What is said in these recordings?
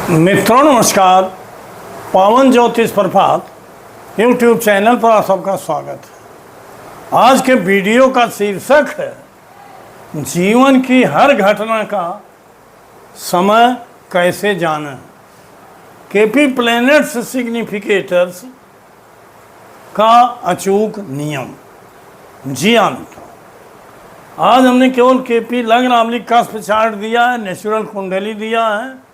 मित्रों नमस्कार। पावन ज्योतिष प्रभात यूट्यूब चैनल पर आप सबका स्वागत है। आज के वीडियो का शीर्षक है जीवन की हर घटना का समय कैसे जाना। केपी प्लैनेट्स सिग्निफिकेटर्स का अचूक नियम। जी हाँ मित्रों, आज हमने केवल केपी लग्न आमलिक कास्प चार्ट दिया है, नेचुरल कुंडली दिया है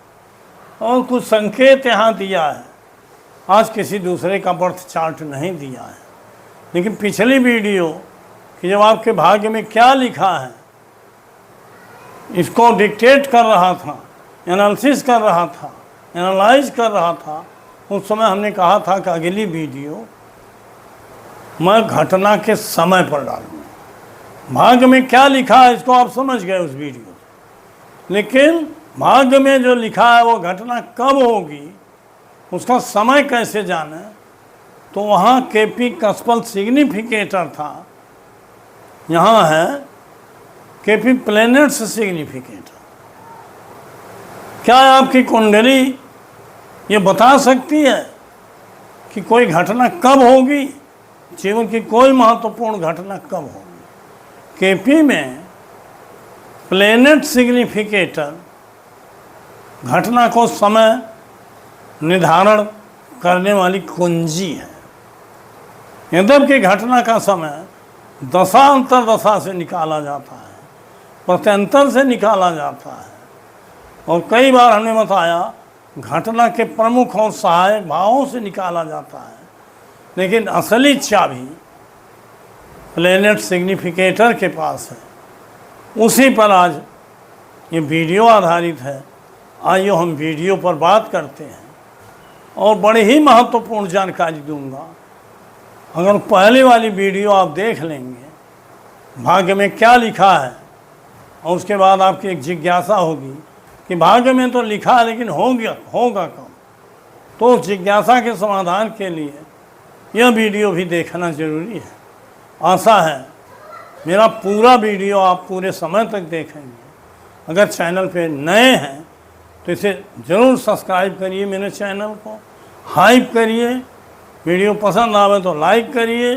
और कुछ संकेत यहाँ दिया है। आज किसी दूसरे का बर्थ चार्ट नहीं दिया है। लेकिन पिछली वीडियो कि जब आपके भाग्य में क्या लिखा है इसको डिक्टेट कर रहा था, एनालिसिस कर रहा था, एनालाइज कर रहा था, उस समय हमने कहा था कि अगली वीडियो मैं घटना के समय पर डालूंगा। भाग्य में क्या लिखा है इसको आप समझ गए उस वीडियो से, लेकिन भाग्य में जो लिखा है वो घटना कब होगी उसका समय कैसे जाने, तो वहाँ केपी कस्पल सिग्निफिकेटर था, यहाँ है केपी प्लैनेट्स सिग्निफिकेटर। क्या आपकी कुंडली ये बता सकती है कि कोई घटना कब होगी, जीवन की कोई महत्वपूर्ण घटना कब होगी। केपी में प्लैनेट सिग्निफिकेटर घटना को समय निर्धारण करने वाली कुंजी है। यद्यपि घटना का समय दशा अंतरदशा से निकाला जाता है, प्रत्यंतर से निकाला जाता है, और कई बार हमने बताया घटना के प्रमुख और सहायक भावों से निकाला जाता है। लेकिन असली चाबी प्लैनेट सिग्निफिकेटर के पास है। उसी पर आज ये वीडियो आधारित है। आइए हम वीडियो पर बात करते हैं और बड़ी ही महत्वपूर्ण जानकारी दूंगा। अगर पहले वाली वीडियो आप देख लेंगे भाग्य में क्या लिखा है, और उसके बाद आपकी एक जिज्ञासा होगी कि भाग्य में तो लिखा है लेकिन होगा कब, तो उस जिज्ञासा के समाधान के लिए यह वीडियो भी देखना ज़रूरी है। आशा है मेरा पूरा वीडियो आप पूरे समय तक देखेंगे। अगर चैनल पे नए हैं तो इसे ज़रूर सब्सक्राइब करिए, मेरे चैनल को हाइप करिए, वीडियो पसंद आवे तो लाइक करिए,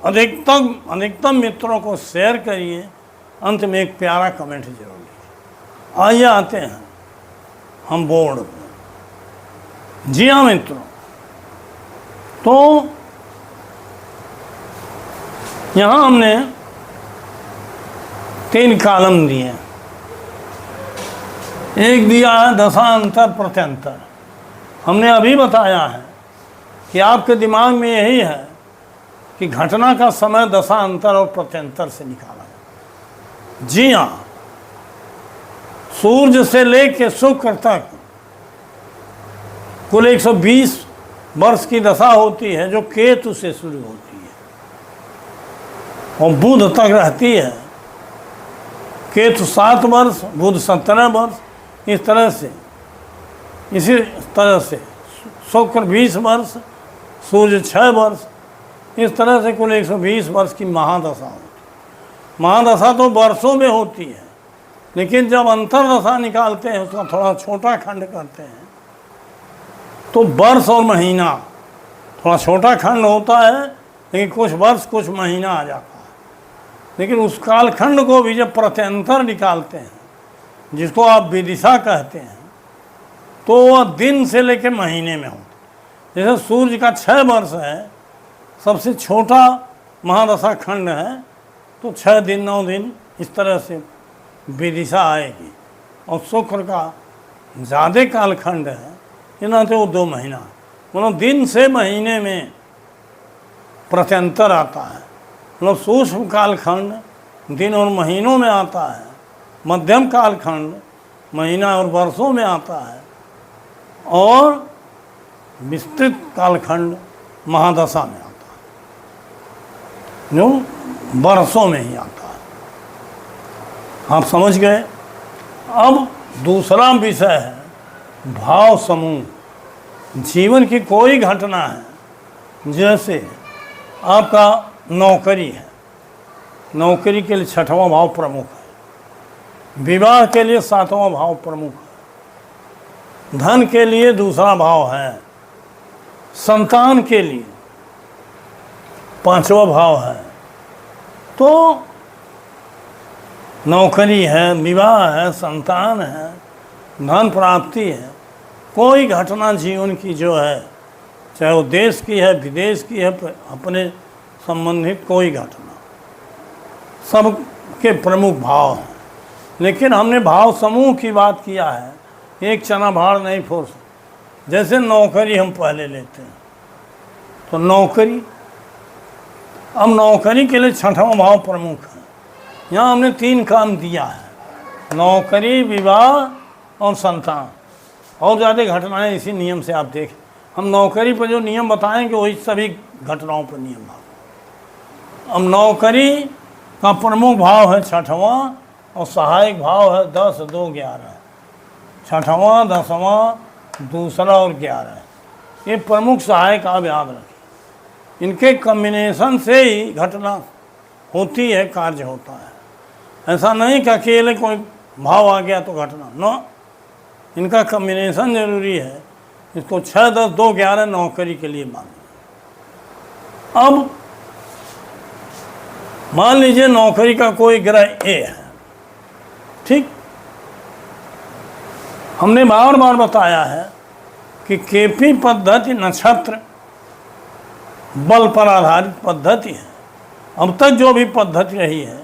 अधिकतम मित्रों को शेयर करिए, अंत में एक प्यारा कमेंट जरूर लीजिए। आइए आते हैं हम बोर्ड पर। जी हाँ मित्रों, तो यहाँ हमने 3 कॉलम दिए हैं। एक दिया है दशांतर प्रत्यंतर। हमने अभी बताया है कि आपके दिमाग में यही है कि घटना का समय दशांतर और प्रत्यंतर से निकाला है। जी हाँ, सूर्य से लेकर शुक्र तक कुल 120 वर्ष की दशा होती है जो केतु से शुरू होती है और बुध तक रहती है। केतु 7 वर्ष, बुध 17 वर्ष, इस तरह से इसी तरह से शुक्र 20 वर्ष, सूर्य 6 वर्ष, इस तरह से कुल 120 वर्ष की महादशा होती है। महादशा तो वर्षों में होती है, लेकिन जब अंतरदशा निकालते हैं उसका थोड़ा छोटा खंड करते हैं तो वर्ष और महीना थोड़ा छोटा खंड होता है, लेकिन कुछ वर्ष कुछ महीना आ जाता है। लेकिन उस कालखंड को भी जब प्रत्यंतर निकालते हैं, जिसको आप विदिशा कहते हैं, तो वह दिन से लेकर महीने में होता है। जैसे सूर्य का 6 वर्ष है, सबसे छोटा महादशा खंड है, तो 6 दिन 9 दिन इस तरह से विदिशा आएगी। और शुक्र का ज़्यादा कालखंड है, इतना तो वो 2 महीना, मतलब दिन से महीने में प्रत्यंतर आता है। मतलब सूक्ष्म कालखंड दिन और महीनों में आता है, मध्यम कालखंड महीना और वर्षों में आता है, और विस्तृत कालखंड महादशा में आता है, जो वर्षों में ही आता है। आप समझ गए। अब दूसरा विषय है भाव समूह। जीवन की कोई घटना है, जैसे आपका नौकरी है, नौकरी के लिए 6वां भाव प्रमुख है, विवाह के लिए 7वां भाव प्रमुख है, धन के लिए दूसरा भाव है, संतान के लिए पांचवा भाव है। तो नौकरी है, विवाह है, संतान है, धन प्राप्ति है, कोई घटना जीवन की जो है, चाहे वो देश की है, विदेश की है, अपने संबंधित कोई घटना, सबके प्रमुख भाव हैं। लेकिन हमने भाव समूह की बात किया है, एक चना भाड़ नहीं फोड़ सकते। जैसे नौकरी हम पहले लेते हैं, तो नौकरी, अब नौकरी के लिए छठवां भाव प्रमुख है। यहाँ हमने 3 काम दिया है, नौकरी, विवाह और संतान। और ज़्यादा घटनाएं इसी नियम से आप देखें, हम नौकरी पर जो नियम बताएंगे वही सभी घटनाओं पर नियम भाव। अब नौकरी का प्रमुख भाव है छठवां और सहायक भाव है 10, 2, 11। छठवां, 10वां, दूसरा और 11, ये प्रमुख सहायक आप याद रखें। इनके कॉम्बिनेशन से ही घटना होती है, कार्य होता है। ऐसा नहीं कि अकेले कोई भाव आ गया तो घटना, नो, इनका कॉम्बिनेशन जरूरी है। इसको 6, 10, 2, 11 नौकरी के लिए मान। अब मान लीजिए नौकरी का कोई ग्रह ए है, ठीक। हमने बार बार बताया है कि केपी पद्धति नक्षत्र बल पर आधारित पद्धति है। अब तक जो भी पद्धति रही है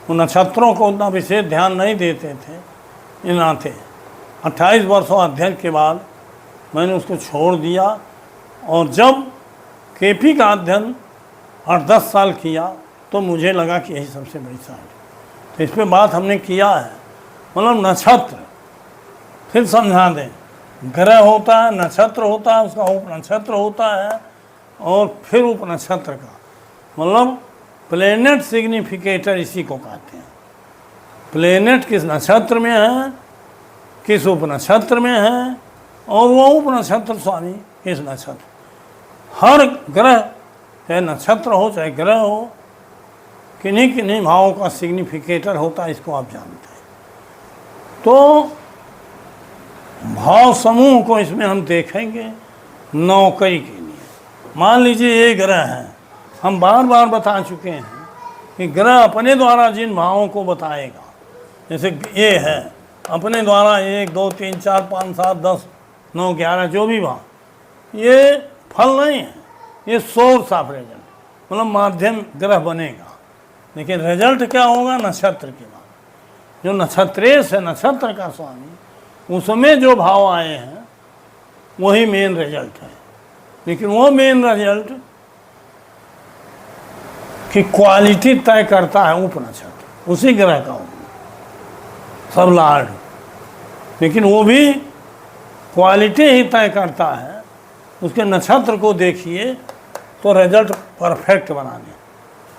वो नक्षत्रों को उतना विशेष ध्यान नहीं देते थे। इन नाते 28 वर्षों अध्ययन के बाद मैंने उसको छोड़ दिया, और जब केपी का अध्ययन 8-10 साल किया तो मुझे लगा कि यही सबसे बड़ी साइंस। तो इस पर बात हमने किया है। मतलब नक्षत्र, फिर समझा दें, ग्रह होता है, नक्षत्र होता है, उसका उपनक्षत्र होता है, और फिर उपनक्षत्र का मतलब प्लेनेट सिग्निफिकेटर इसी को कहते हैं। प्लेनेट किस नक्षत्र में है, किस उपनक्षत्र में है, और वो उपनक्षत्र स्वामी किस नक्षत्र। हर ग्रह, चाहे नक्षत्र हो चाहे ग्रह हो, किन्हीं किन्हीं भावों का सिग्निफिकेटर होता है, इसको आप जानते हैं। तो भाव समूह को इसमें हम देखेंगे नौकरी के लिए। मान लीजिए ये ग्रह है, हम बार बार बता चुके हैं कि ग्रह अपने द्वारा जिन भावों को बताएगा, जैसे ये है अपने द्वारा 1, 2, 3, 4, 5, 7, 10, 9, 11 जो भी भाव, ये फल नहीं है, ये सोर्स ऑफ रिजल्ट, मतलब माध्यम ग्रह बनेगा। लेकिन रिजल्ट क्या होगा, नक्षत्र के बाद। जो नक्षत्रेश है, नक्षत्र का स्वामी, उसमें जो भाव आए हैं वही मेन रिजल्ट है। लेकिन वो मेन रिजल्ट की क्वालिटी तय करता है उपनक्षत्र, उसी ग्रह का सब लार्ड। लेकिन वो भी क्वालिटी ही तय करता है। उसके नक्षत्र को देखिए तो रिजल्ट परफेक्ट बनाने,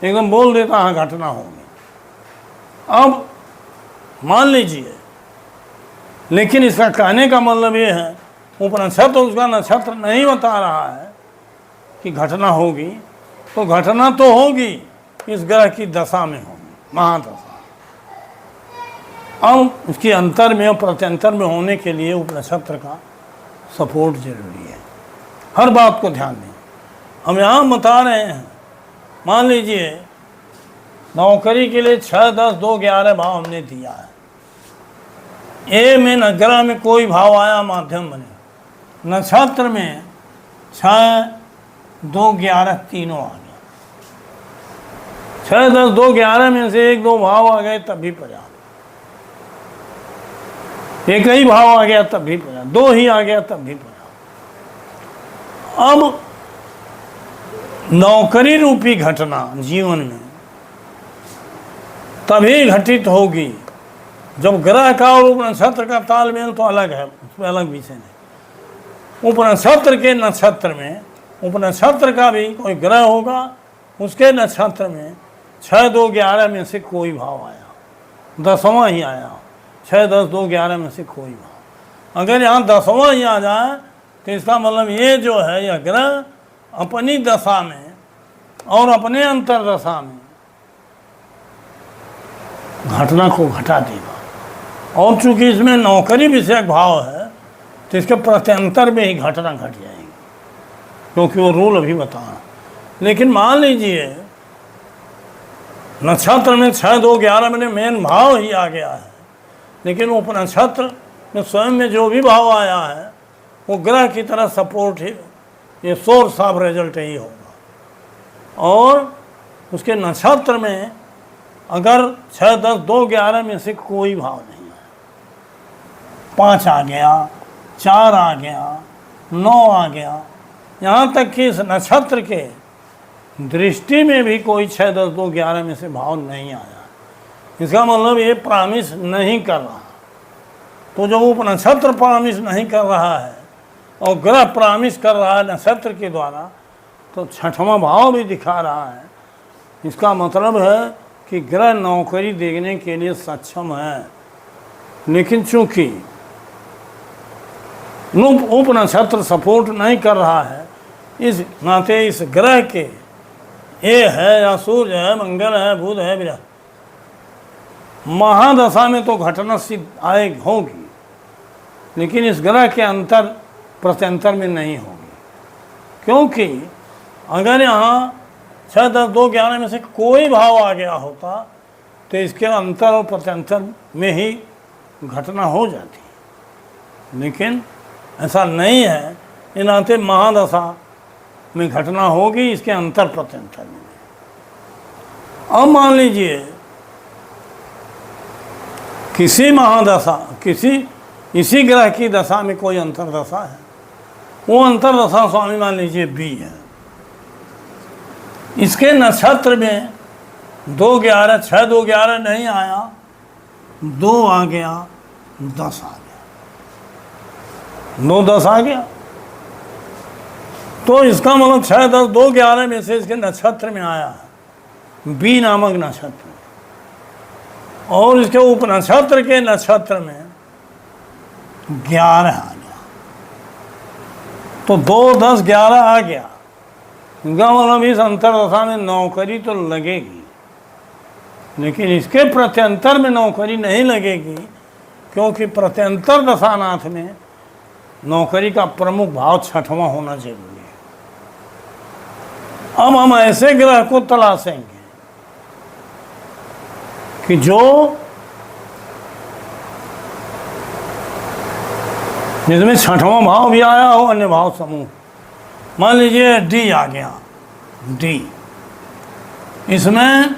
एकदम बोल देता हाँ घटना होगी। अब मान लीजिए, लेकिन इसका कहने का मतलब ये है उपनक्षत्र उसका नक्षत्र नहीं बता रहा है कि घटना होगी, तो घटना तो होगी इस ग्रह की दशा में होगी, महादशा। अब उसकी अंतर में और प्रत्यंतर में होने के लिए उपनक्षत्र का सपोर्ट जरूरी है। हर बात को ध्यान दें। हम यहाँ बता रहे हैं, मान लीजिए नौकरी के लिए 6, 10, 2, 11 भाव हमने दिया है। ए में ग्रह में कोई भाव आया, माध्यम बने। नक्षत्र में 6, 2, 11 तीनों आ गए। 6, 10, 2, 11 में से 1, 2 भाव आ गए तब भी पर्याप्त, एक ही भाव आ गया तब भी पर्याप्त, 2 ही आ गया तब भी पर्याप्त। अब नौकरी रूपी घटना जीवन में तभी घटित होगी जब ग्रह का और उपनक्षत्र का तालमेल तो अलग है, उसमें अलग विषय नहीं। उपनक्षत्र के नक्षत्र में उपनक्षत्र का भी कोई ग्रह होगा, उसके नक्षत्र में 6, 2, 11 में से कोई भाव आया, 10वां ही आया। 6, 10, 2, 11 में से कोई भाव, अगर यहाँ 10वां ही आ जाए तो इसका मतलब ये जो है यह ग्रह अपनी दशा में और अपने अंतर दशा में घटना को घटा देगा। और चूंकि इसमें नौकरी विषयक भाव है, तो इसके प्रत्यंतर में ही घटना घट जाएगी, क्योंकि वो रूल अभी बता। लेकिन मान लीजिए नक्षत्र में 6, 2, 11 में मेन भाव ही आ गया है, लेकिन वो नक्षत्र में स्वयं में जो भी भाव आया है वो ग्रह की तरह सपोर्ट ही, ये सोर्स ऑफ रिजल्ट ही होगा। और उसके नक्षत्र में अगर 6, 10, 2, 11 में से कोई भाव नहीं है, 5 आ गया, 4 आ गया, 9 आ गया, यहाँ तक कि इस नक्षत्र के दृष्टि में भी कोई 6, 10, 2, 11 में से भाव नहीं आया, इसका मतलब ये प्रॉमिस नहीं कर रहा। तो जब वो नक्षत्र प्रॉमिस नहीं कर रहा है और ग्रह प्रॉमिस कर रहा है नक्षत्र के द्वारा, तो 6वां भाव भी दिखा रहा है। इसका मतलब है कि ग्रह नौकरी देने के लिए सक्षम है, लेकिन चूंकि उप नक्षत्र सपोर्ट नहीं कर रहा है, इस नाते इस ग्रह के ये है या सूर्य है, मंगल है, बुध है, बृहस्पति, महादशा में तो घटना सिद्ध आएगी होगी, लेकिन इस ग्रह के अंतर प्रत्यंतर में नहीं होगी। क्योंकि अगर यहाँ 6, 10, 2, 11 में से कोई भाव आ गया होता तो इसके अंतर और प्रत्यंतर में ही घटना हो जाती, लेकिन ऐसा नहीं है। इन नाते महादशा में घटना होगी, इसके अंतर प्रत्यंतर में। अब मान लीजिए किसी महादशा, इसी ग्रह की दशा में कोई अंतरदशा है, वो अंतरदशा स्वामी मान लीजिए बी है, इसके नक्षत्र में 2, 11, 6, 2, 11 नहीं आया, 2 आ गया, 10 आ गया, 9, 10 आ गया, तो इसका मतलब 6, 10, 2, 11 में से इसके नक्षत्र में आया है बी नामक नक्षत्र, और इसके उप नक्षत्र के नक्षत्र में 11 आ गया, तो 2, 10, 11 आ गया। इनका मतलब इस अंतरदशा में नौकरी तो लगेगी, लेकिन इसके प्रत्यंतर में नौकरी नहीं लगेगी, क्योंकि प्रत्यंतर दशानाथ में नौकरी का प्रमुख भाव 6वां होना जरूरी है। अब हम ऐसे ग्रह को तलाशेंगे कि जो जिसमें 6वां भाव भी आया हो, अन्य भाव समूह। मान लीजिए डी आ गया, डी, इसमें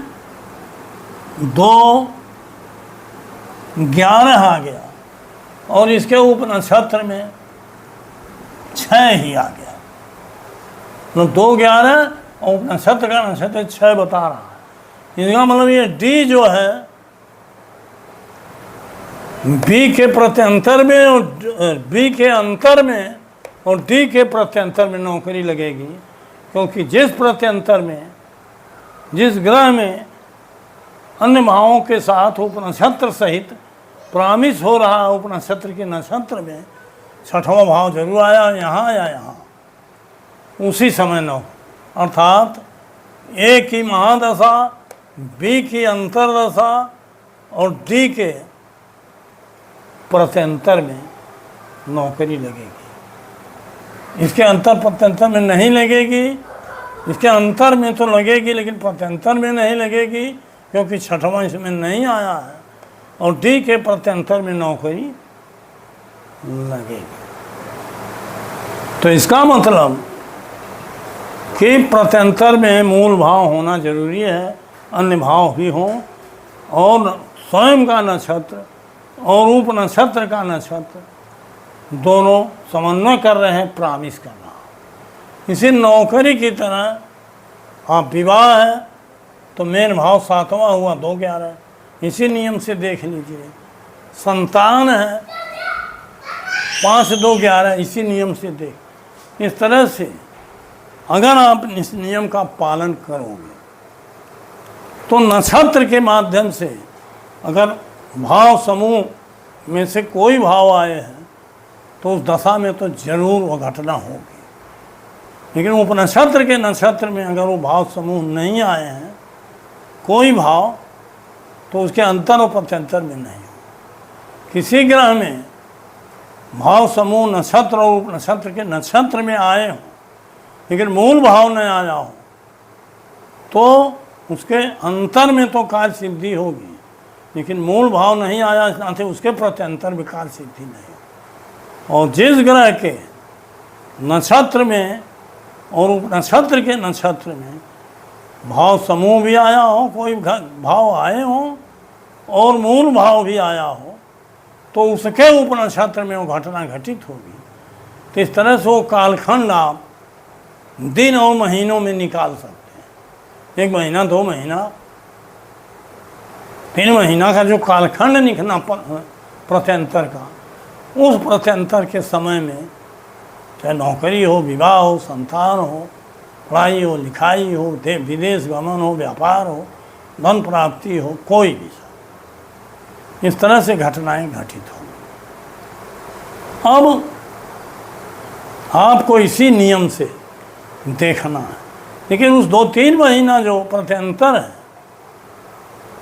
2, 11 आ गया, और इसके उप नक्षत्र में 6 ही आ गया, तो 2, 11 और नक्षत्र का नक्षत्र 6 बता रहा है। इसका मतलब ये डी जो है बी के प्रत्यंतर में और बी के अंतर में और डी के प्रत्यंतर में नौकरी लगेगी, क्योंकि जिस प्रत्यंतर में, जिस ग्रह में अन्य भावों के साथ उपनक्षत्र सहित प्रॉमिस हो रहा है, उपनक्षत्र के नक्षत्र में 6वां भाव जरूर आया, यहाँ या यहाँ, उसी समय नौ, अर्थात ए की महादशा, बी की अंतरदशा और डी के प्रत्यंतर में नौकरी लगेगी। इसके अंतर प्रत्यंतर में नहीं लगेगी, इसके अंतर में तो लगेगी लेकिन प्रत्यंतर में नहीं लगेगी, क्योंकि 6वां इसमें नहीं आया है, और डी के प्रत्यंतर में नौकरी लगेगी। तो इसका मतलब कि प्रत्यंतर में मूल भाव होना जरूरी है, अन्य भाव भी हों, और स्वयं का नक्षत्र और उप नक्षत्र का नक्षत्र दोनों समन्वय कर रहे हैं, प्रॉमिस कर रहा। इसी नौकरी की तरह आप विवाह है तो मेन भाव 7वां हुआ, 2, 11, इसी नियम से देख लीजिए। संतान है 5, 2, 11, इसी नियम से देख। इस तरह से अगर आप इस नियम का पालन करोगे तो नक्षत्र के माध्यम से अगर भाव समूह में से कोई भाव आए हैं तो उस दशा में तो जरूर वह घटना होगी, लेकिन उपनक्षत्र के नक्षत्र में अगर वो भाव समूह नहीं आए हैं कोई भाव, तो उसके अंतर और प्रत्यंतर में नहीं हो। किसी ग्रह में भाव समूह नक्षत्र और उपनक्षत्र के नक्षत्र में आए हों लेकिन मूल भाव न आया हो तो उसके अंतर में तो कार्य सिद्धि होगी, लेकिन मूल भाव नहीं आया इस नाते उसके प्रत्यंतर भी कार्य सिद्धि नहीं। और जिस ग्रह के नक्षत्र में और उपनक्षत्र के नक्षत्र में भाव समूह भी आया हो, कोई भाव आए हो और मूल भाव भी आया हो, तो उसके उपनक्षत्र में वो घटना घटित होगी। तो इस तरह से वो कालखंड आप दिन और महीनों में निकाल सकते हैं। 1 महीना, 2 महीना, 3 महीना का जो कालखंड निकलना प्रत्यंतर का, उस प्रत्यंतर के समय में चाहे नौकरी हो, विवाह हो, संतान हो, पढ़ाई हो, लिखाई हो, विदेश गमन हो, व्यापार हो, धन प्राप्ति हो, कोई भी इस तरह से घटनाएं घटित हो। अब आपको इसी नियम से देखना है, लेकिन उस 2-3 महीना जो प्रत्यंतर है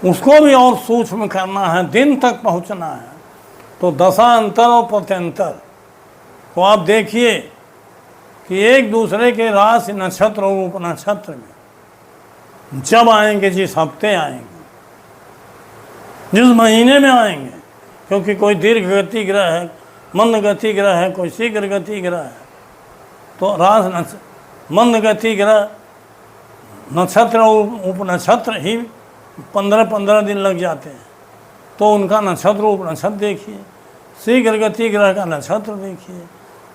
उसको भी और सूक्ष्म करना है, दिन तक पहुंचना है। तो दशांतर और प्रत्यंतर को आप देखिए कि एक दूसरे के राशि नक्षत्र और उपनक्षत्र में जब आएंगे, जिस हफ्ते आएंगे, जिस महीने में आएंगे, क्योंकि कोई दीर्घ गति ग्रह है, मंद गति ग्रह है, कोई शीघ्र गति ग्रह है, तो राशि मंद गति ग्रह नक्षत्र और उपनक्षत्र ही 15-15 दिन लग जाते हैं, तो उनका नक्षत्र उपनक्षत्र देखिए, शीघ्र गति ग्रह का नक्षत्र देखिए,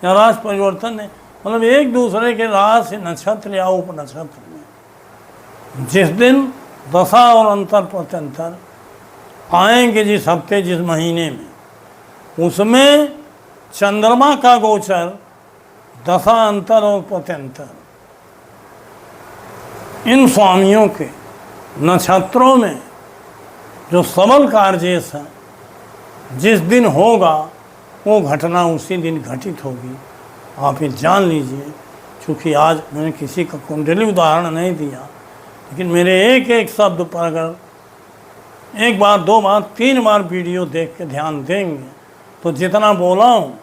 या राशि परिवर्तन है, मतलब एक दूसरे के राशि नक्षत्र या उपनक्षत्र में जिस दिन दशा और अंतर प्रत्यंतर आएंगे, जिस हफ्ते, जिस महीने में, उसमें चंद्रमा का गोचर दशा अंतर और प्रत्यंतर इन स्वामियों के नक्षत्रों में जो सबल कार्जेश है, जिस दिन होगा वो घटना उसी दिन घटित होगी। आप ये जान लीजिए। चूँकि आज मैंने किसी का कुंडली उदाहरण नहीं दिया, लेकिन मेरे एक एक शब्द पर अगर 1 बार, 2 बार, 3 बार वीडियो देख के ध्यान देंगे तो जितना बोला हूँ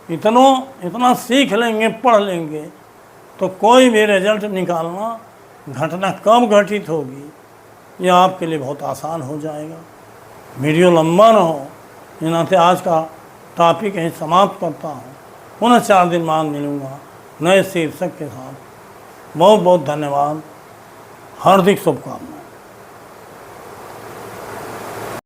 इतना सीख लेंगे, पढ़ लेंगे, तो कोई भी रिजल्ट निकालना, घटना कब घटित होगी, यह आपके लिए बहुत आसान हो जाएगा। वीडियो लंबा ना हो, इन नाते आज का टॉपिक यहीं समाप्त करता हूँ। पुनः 4 दिन बाद मिलूँगा नए शीर्षक के साथ। बहुत बहुत धन्यवाद, हार्दिक शुभकामनाएं।